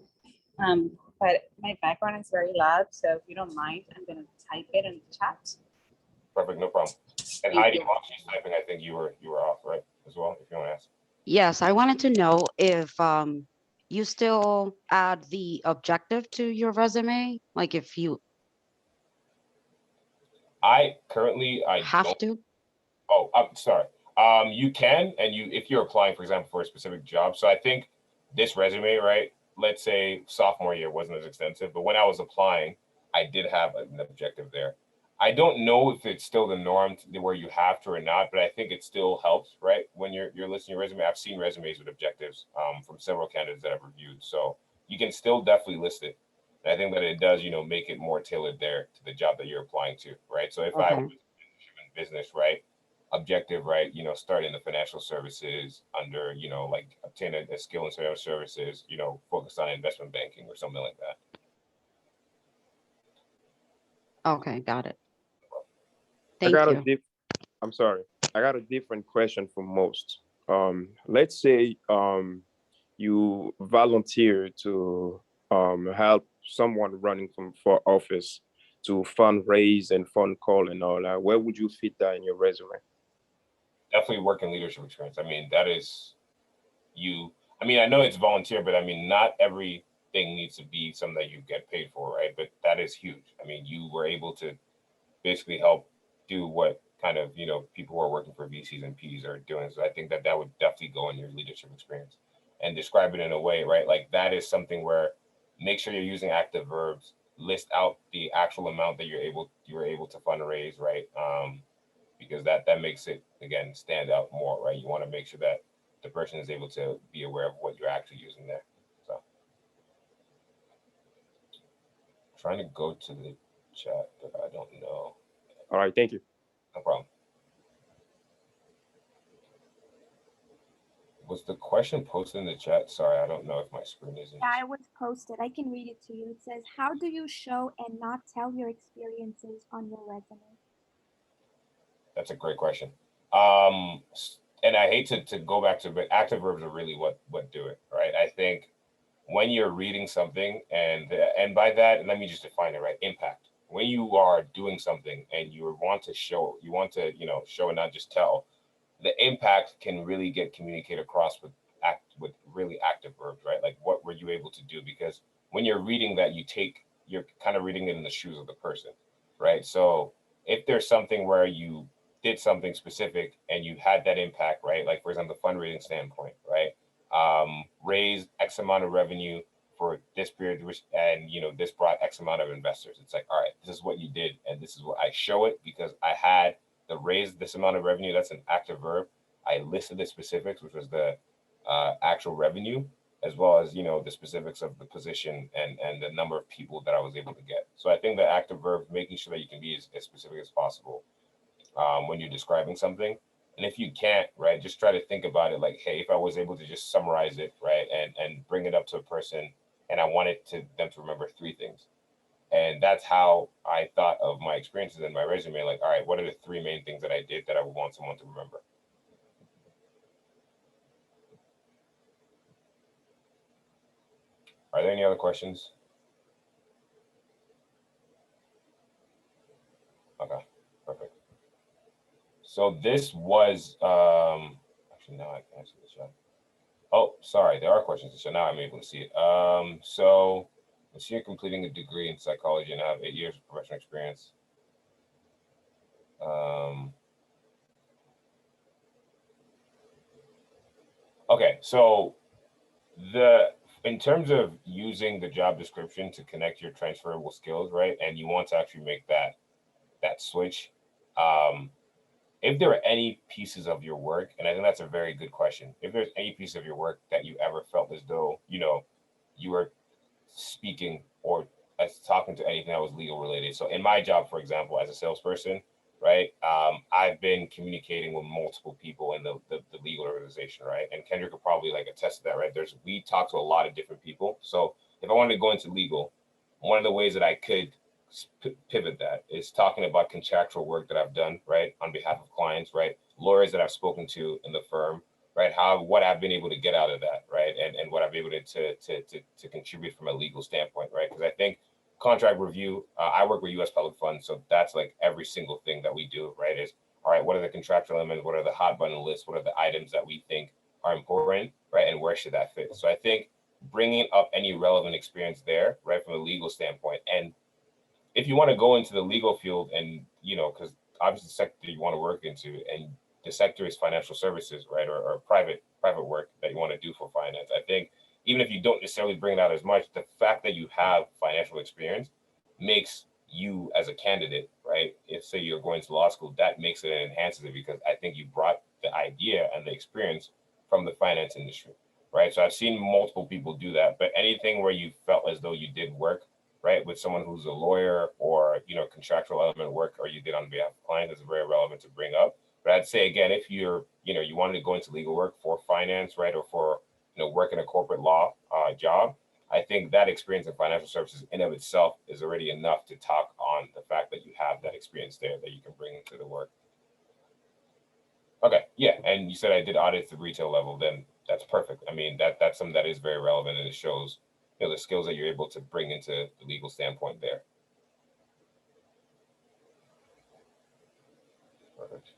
but my background is very loud, so if you don't mind, I'm gonna type it in the chat. Perfect, no problem. And Thank Heidi, you. while she's typing, I think you were off, right, as well, if you want to ask. Yes, I wanted to know if you still add the objective to your resume, like if you I currently have don't. to. Oh, I'm sorry. You can, and if you're applying, for example, for a specific job. So I think this resume, right? Let's say sophomore year wasn't as extensive, but when I was applying, I did have an objective there. I don't know if it's still the norm where you have to or not, but I think it still helps, right? When you're listing your resume, I've seen resumes with objectives from several candidates that I've reviewed, so you can still definitely list it. And I think that it does, make it more tailored there to the job that you're applying to, right? So if I Okay. was in business, right? Objective, right? Start in the financial services under, like obtain a skill in financial services, focus on investment banking or something like that. Okay, got it. I Thank got a you. I'm sorry. I got a different question for most. Let's say you volunteer to help someone running for office to fundraise and fund call and all that. Where would you fit that in your resume? Definitely work in leadership experience. I mean, that is I know it's volunteer, but I mean, not everything needs to be something that you get paid for, right? But that is huge. I mean, you were able to basically help do what kind of, people who are working for VCs and Ps are doing. So I think that would definitely go in your leadership experience and describe it in a way, right? Like that is something where make sure you're using active verbs, list out the actual amount that you were able to fundraise, right? Because that makes it, again, stand out more, right? You want to make sure that the person is able to be aware of what you're actually using there. So trying to go to the chat, but I don't know. All right, thank you. No problem. Was the question posted in the chat? Sorry, I don't know if my screen isn't. Yeah, it was posted. I can read it to you. It says, how do you show and not tell your experiences on your resume? That's a great question. And I hate to go back to, but active verbs are really what do it, right? I think when you're reading something, and by that, let me just define it, right? Impact. When you are doing something and you want to show and not just tell, the impact can really get communicated across with really active verbs, right? Like what were you able to do? Because when you're reading that, you're kind of reading it in the shoes of the person, right? So if there's something where you did something specific and you had that impact, right? Like for example, the fundraising standpoint, right? Raised X amount of revenue for this period, and this brought X amount of investors. It's like, all right, this is what you did, and this is what I show it because I had the raise this amount of revenue. That's an active verb. I listed the specifics, which was the actual revenue, as well as the specifics of the position and the number of people that I was able to get. So I think the active verb, making sure that you can be as specific as possible when you're describing something. And if you can't, right, just try to think about it like, hey, if I was able to just summarize it, right, and bring it up to a person, and I wanted them to remember 3 things. And that's how I thought of my experiences in my resume. Like, all right, what are the 3 main things that I did that I would want someone to remember? Are there any other questions? Okay, perfect. So this was, actually now I can't see the chat. Oh, sorry, there are questions. So now I'm able to see it. So I see you're completing a degree in psychology and I have 8 years of professional experience. Okay, so in terms of using the job description to connect your transferable skills, right? And you want to actually make that switch. If there are any pieces of your work, and I think that's a very good question. If there's any piece of your work that you ever felt as though, you were speaking or as talking to anything that was legal related. So in my job, for example, as a salesperson, right, I've been communicating with multiple people in the legal organization, right? And Kendrick could probably like attest to that, right? We talk to a lot of different people. So if I wanted to go into legal, one of the ways that I could pivot that is talking about contractual work that I've done, right, on behalf of clients, right, lawyers that I've spoken to in the firm, right, what I've been able to get out of that, right, and what I've been able to contribute from a legal standpoint, right, because I think contract review, I work with U.S. public funds, so that's like every single thing that we do, right, is all right, what are the contractual elements, what are the hot button lists, what are the items that we think are important, right, and where should that fit? So I think bringing up any relevant experience there, right, from a legal standpoint, and if you want to go into the legal field and, because obviously the sector you want to work into and the sector is financial services, right, or private work that you want to do for finance, I think even if you don't necessarily bring it out as much, the fact that you have financial experience makes you as a candidate, right, if say you're going to law school, that makes it and enhances it because I think you brought the idea and the experience from the finance industry, right? So I've seen multiple people do that, but anything where you felt as though you did work, right, with someone who's a lawyer or, contractual element work, or you did on behalf of clients, is very relevant to bring up. But I'd say again, if you're, you wanted to go into legal work for finance, right, or for, work in a corporate law job, I think that experience in financial services in of itself is already enough to talk on the fact that you have that experience there that you can bring into the work. Okay, yeah, and you said I did audits at the retail level, then that's perfect. I mean, that's something that is very relevant and it shows, the skills that you're able to bring into the legal standpoint there. Perfect.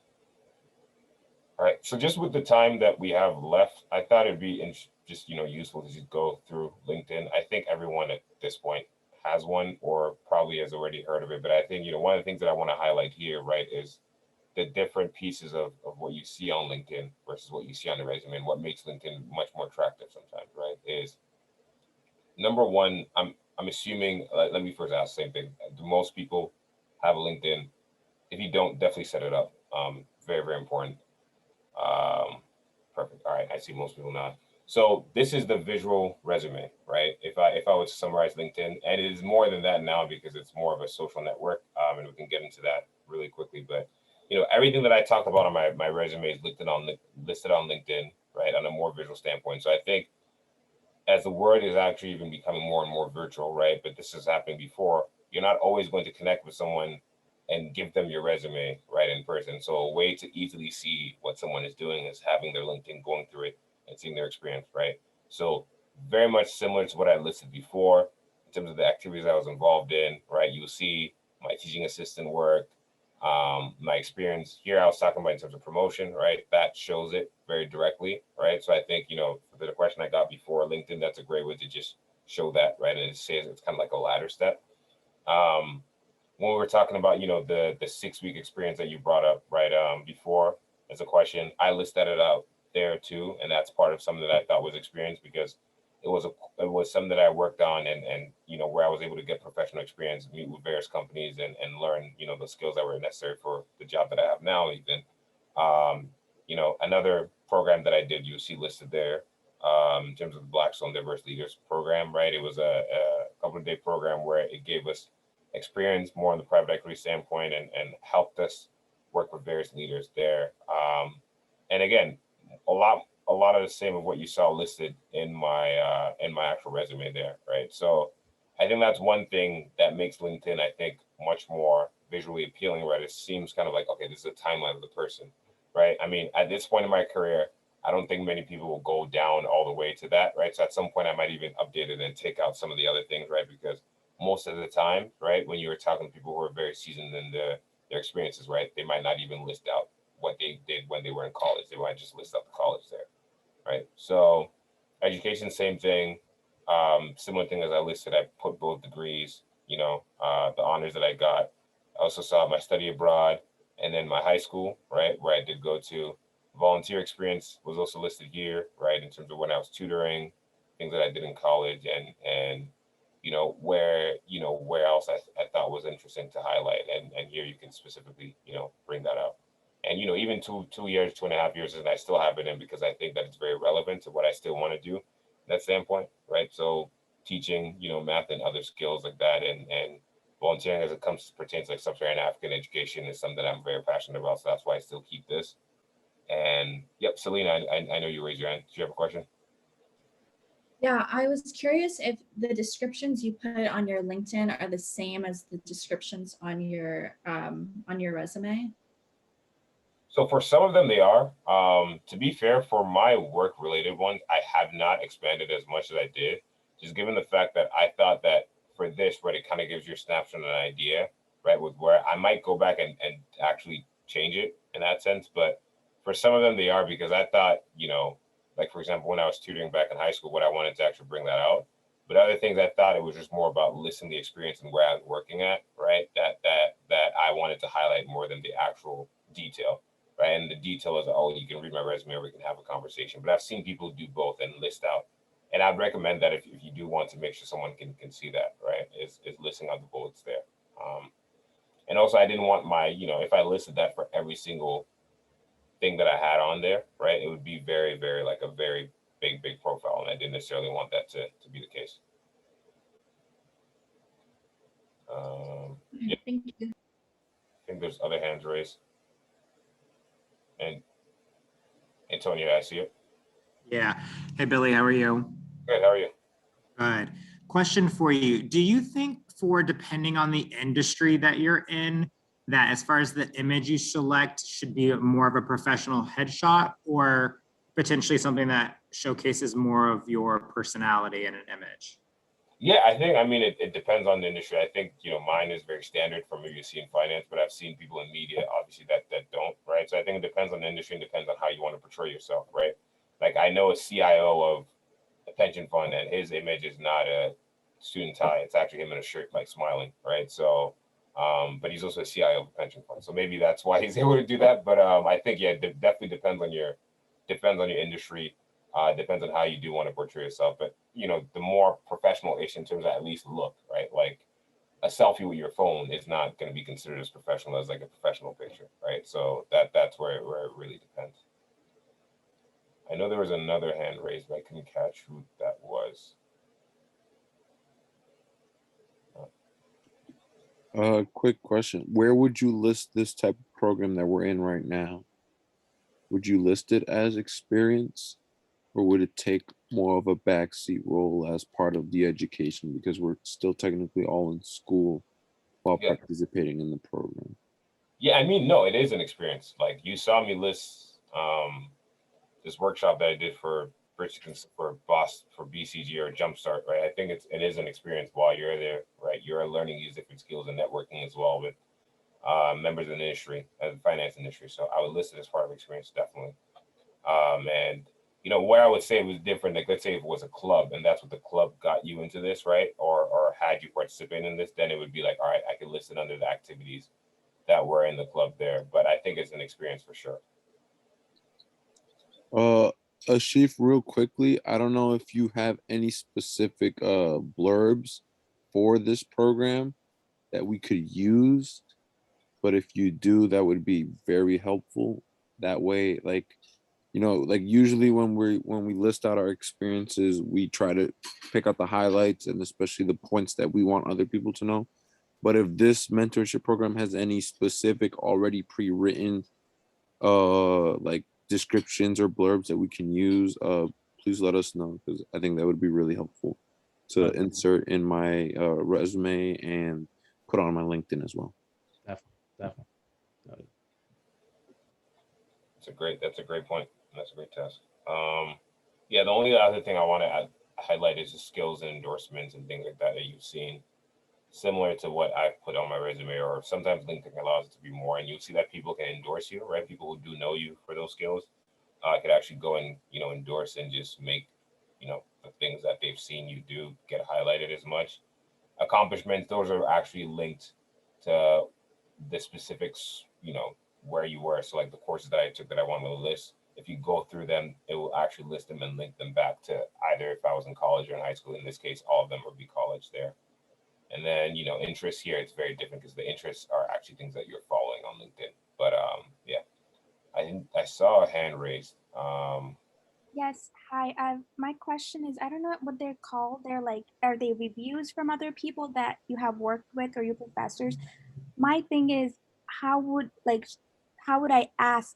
All right, so just with the time that we have left, I thought it'd be just useful to just go through LinkedIn. I think everyone at this point has one or probably has already heard of it, but I think one of the things that I want to highlight here, right, is the different pieces of what you see on LinkedIn versus what you see on the resume, and what makes LinkedIn much more attractive sometimes, right, is number one, I'm assuming, let me first ask the same thing. Do most people have a LinkedIn? If you don't, definitely set it up. Very, very important. Perfect. All right, I see most people now. So this is the visual resume, right? If I was to summarize LinkedIn, and it is more than that now because it's more of a social network, and we can get into that really quickly. But everything that I talked about on my resume is listed on LinkedIn, right, on a more visual standpoint. So I think as the world is actually even becoming more and more virtual, right? But this is happening before. You're not always going to connect with someone and give them your resume right in person. So a way to easily see what someone is doing is having their LinkedIn, going through it and seeing their experience, right? So very much similar to what I listed before in terms of the activities I was involved in, right? You'll see my teaching assistant work, my experience here. I was talking about in terms of promotion, right? That shows it very directly, right? So I think, for the question I got before, LinkedIn, that's a great way to just show that, right? And it says it's kind of like a ladder step. When we were talking about, the 6-week experience that you brought up, right, before as a question, I listed it out there too, and that's part of something that I thought was experience because it was something that I worked on and where I was able to get professional experience, meet with various companies and learn, the skills that were necessary for the job that I have now. Even, another program that I did, you see listed there, in terms of the Blackstone Diverse Leaders Program, right? It was a couple of day program where it gave us experience more on the private equity standpoint and helped us work with various leaders there. And again, a lot of the same of what you saw listed in my actual resume there, right? So I think that's one thing that makes LinkedIn, I think, much more visually appealing, right? It seems kind of like, okay, this is a timeline of the person, right? I mean, at this point in my career, I don't think many people will go down all the way to that, right? So at some point I might even update it and take out some of the other things, right? Because most of the time, right, when you were talking to people who are very seasoned in their experiences, right, they might not even list out what they did when they were in college. They might just list out the college there, right? So education, same thing. Similar thing as I listed, I put both degrees, the honors that I got. I also saw my study abroad and then my high school, right, where I did go to. Volunteer experience was also listed here, right, in terms of when I was tutoring, things that I did in college and where else I thought was interesting to highlight. And here you can specifically, bring that up. And, even 2.5 years, and I still have it in because I think that it's very relevant to what I still want to do in that standpoint, right? So teaching, math and other skills like that, and volunteering as it pertains to like sub-Saharan African education is something I'm very passionate about. So that's why I still keep this. And yep, Selena, I know you raised your hand. Do you have a question? Yeah, I was curious if the descriptions you put on your LinkedIn are the same as the descriptions on your resume. So for some of them, they are. To be fair, for my work-related ones, I have not expanded as much as I did, just given the fact that I thought that for this, right, it kind of gives you a snapshot and an idea, right, with where I might go back and actually change it in that sense. But for some of them, they are because I thought, like for example, when I was tutoring back in high school, what I wanted to actually bring that out. But other things, I thought it was just more about listing the experience and where I was working at, right? That I wanted to highlight more than the actual detail. Right. And the detail is, oh, you can read my resume or we can have a conversation. But I've seen people do both and list out. And I'd recommend that if you do want to make sure someone can see that, right, is listing out the bullets there. And also, I didn't want my, if I listed that for every single thing that I had on there, right, it would be very, very like a very big profile. And I didn't necessarily want that to be the case. Yeah. Thank you. I think there's other hands raised. And Antonio, I see it. Yeah. Hey, Billy, how are you? Good. How are you? Good. Question for you. Do you think depending on the industry that you're in, that as far as the image you select should be more of a professional headshot or potentially something that showcases more of your personality in an image? Yeah, I mean, it depends on the industry. I think, mine is very standard for maybe you see in finance, but I've seen people in media, obviously, that don't, right? So I think it depends on the industry and depends on how you want to portray yourself, right? Like I know a CIO of a pension fund and his image is not a suit and tie. It's actually him in a shirt, like smiling, right? So, but he's also a CIO of a pension fund. So maybe that's why he's able to do that. But I think, yeah, it definitely depends on your industry. Depends on how you do want to portray yourself. But, the more professional-ish in terms of at least look, right? Like a selfie with your phone is not going to be considered as professional as like a professional picture, right? So that's where it really depends. I know there was another hand raised, but I couldn't catch who that was. Quick question. Where would you list this type of program that we're in right now? Would you list it as experience, or would it take more of a backseat role as part of the education because we're still technically all in school while Yeah. participating in the program? Yeah, I mean, no, it is an experience. Like you saw me list this workshop that I did for BCG or Jumpstart, right? I think it is an experience while you're there, right? You're learning these different skills and networking as well with members of the industry, the finance industry. So I would list it as part of experience, definitely. And where I would say it was different, like let's say if it was a club and that's what the club got you into this, right? Or had you participate in this, then it would be like, all right, I could list it under the activities that were in the club there. But I think it's an experience for sure. Ashif, real quickly, I don't know if you have any specific blurbs for this program that we could use, but if you do, that would be very helpful. That way, like usually when we list out our experiences, we try to pick out the highlights and especially the points that we want other people to know. But if this mentorship program has any specific already pre-written like descriptions or blurbs that we can use, please let us know, because I think that would be really helpful to insert in my resume and put on my LinkedIn as well. Definitely. That's a great point. That's a great task. Yeah, the only other thing I want to highlight is the skills and endorsements and things like that you've seen, similar to what I've put on my resume, or sometimes LinkedIn allows it to be more, and you'll see that people can endorse you, right? People who do know you for those skills could actually go and endorse and just make the things that they've seen you do get highlighted as much. Accomplishments, those are actually linked to the specifics, where you were. So like the courses that I took that I wanted to list, if you go through them, it will actually list them and link them back to either if I was in college or in high school. In this case, all of them would be college there. And then, interests here, it's very different because the interests are actually things that you're following on LinkedIn. But yeah, I saw a hand raised. Yes, hi. My question is, I don't know what they're called. They're like, are they reviews from other people that you have worked with or your professors? My thing is, how would like, how would I ask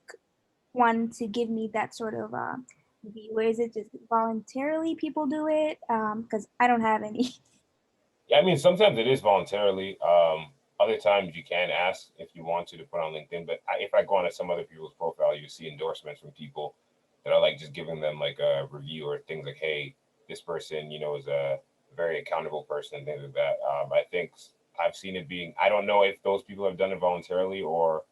one to give me that sort of review? Or is it just voluntarily people do it? Because I don't have any. Yeah, I mean, sometimes it is voluntarily. Other times you can ask if you want to put on LinkedIn. But if I go on to some other people's profile, you see endorsements from people that are like just giving them like a review or things like, hey, this person, you know, is a very accountable person and things like that. I think I've seen it being. I don't know if those people have done it voluntarily or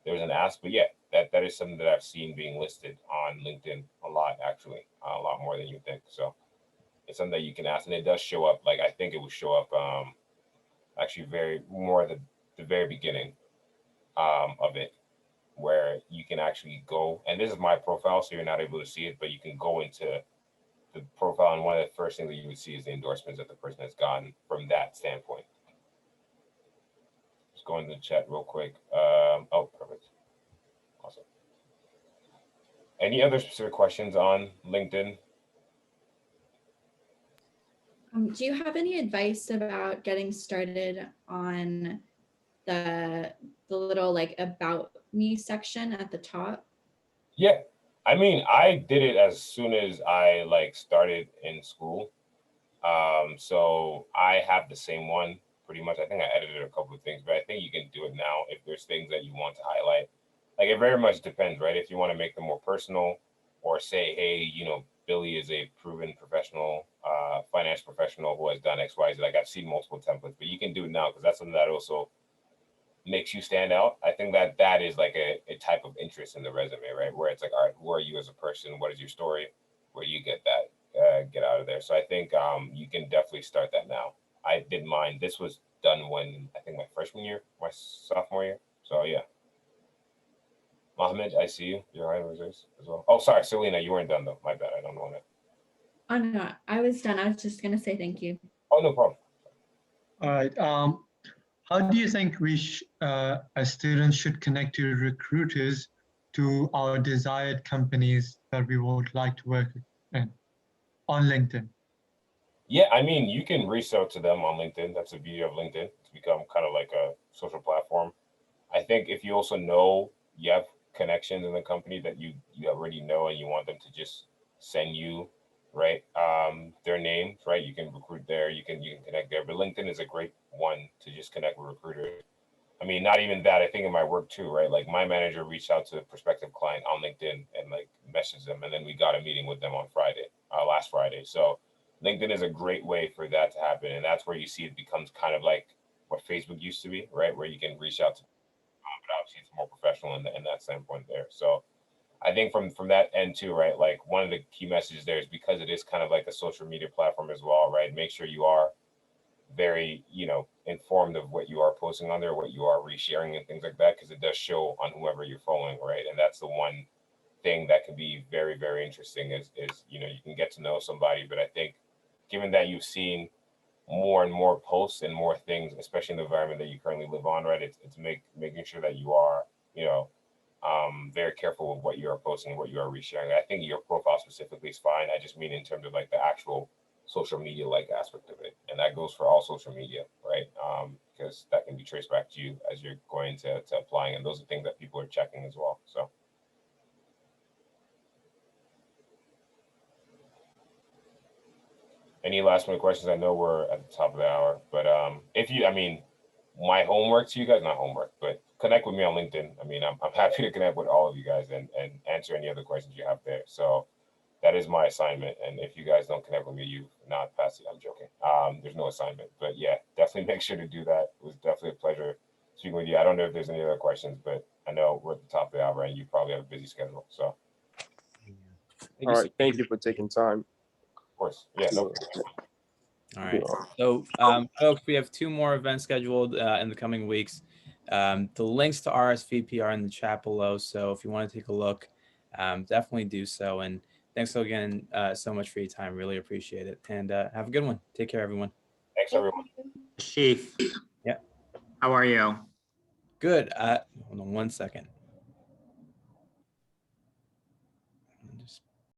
there's an ask, but yeah, that is something that I've seen being listed on LinkedIn a lot, actually, a lot more than you think. So it's something that you can ask, and it does show up. Like I think it will show up actually very more the very beginning of it, where you can actually go. And this is my profile, so you're not able to see it, but you can go into the profile, and one of the first things that you would see is the endorsements that the person has gotten from that standpoint. Just go into the chat real quick. Oh, perfect. Awesome. Any other specific questions on LinkedIn? Do you have any advice about getting started on the little like about me section at the top? Yeah, I mean, I did it as soon as I like started in school. So I have the same one pretty much. I think I edited a couple of things, but I think you can do it now if there's things that you want to highlight. Like it very much depends, right? If you want to make them more personal or say, hey, you know, Billy is a proven professional, finance professional who has done X, Y, Z. Like I've seen multiple templates, but you can do it now because that's something that also makes you stand out. I think that that is like a type of interest in the resume, right? Where it's like, all right, who are you as a person? What is your story? Where do you get that? Get out of there. So I think you can definitely start that now. I did mine. This was done when I think my freshman year, my sophomore year. So yeah. Mohammed, I see you. You're high reserves as well. Oh, sorry, Selena, you weren't done though. My bad. I don't know that. Oh no, I was done. I was just gonna say thank you. Oh, no problem. All right. How do you think as students should connect to recruiters to our desired companies that we would like to work in on LinkedIn? Yeah, I mean, you can reach out to them on LinkedIn. That's the beauty of LinkedIn. It's become kind of like a social platform. I think if you also know you have connections in the company that you already know and you want them to just send you, right, their names, right, you can recruit there, you can connect there. But LinkedIn is a great one to just connect with recruiters. I mean, not even that. I think in my work too, right? Like my manager reached out to a prospective client on LinkedIn and like messaged them, and then we got a meeting with them on Friday, last Friday. So LinkedIn is a great way for that to happen, and that's where you see it becomes kind of like what Facebook used to be, right? Where you can reach out to, but obviously it's more professional in that standpoint there. So I think from that end too, right? Like one of the key messages there is because it is kind of like a social media platform as well, right? Make sure you are very, you know, informed of what you are posting on there, what you are resharing and things like that, because it does show on whoever you're following, right? And that's the one thing that can be very, very interesting is you know, you can get to know somebody, but I think given that you've seen more and more posts and more things, especially in the environment that you currently live on, right? It's making sure that you are, you know, very careful with what you are posting, what you are resharing. I think your profile specifically is fine. I just mean in terms of like the actual social media like aspect of it, and that goes for all social media, right? Because that can be traced back to you as you're going to applying, and those are things that people are checking as well. So. Any last minute questions? I know we're at the top of the hour, but if you, I mean, my homework to you guys, not homework, but connect with me on LinkedIn. I mean, I'm happy to connect with all of you guys and answer any other questions you have there. So that is my assignment. And if you guys don't connect with me, you've not passed it. I'm joking. There's no assignment, but yeah, definitely make sure to do that. It was definitely a pleasure speaking with you. I don't know if there's any other questions, but I know we're at the top of the hour and you probably have a busy schedule. So, All right, thank you for taking time. of course, yeah, no. All right. So, folks, we have 2 more events scheduled in the coming weeks. The links to RSVP are in the chat below. So if you want to take a look, definitely do so. And thanks again so much for your time. Really appreciate it. And have a good one. Take care, everyone. Thanks, everyone. Chief. Yeah. How are you? Good. Hold on one second.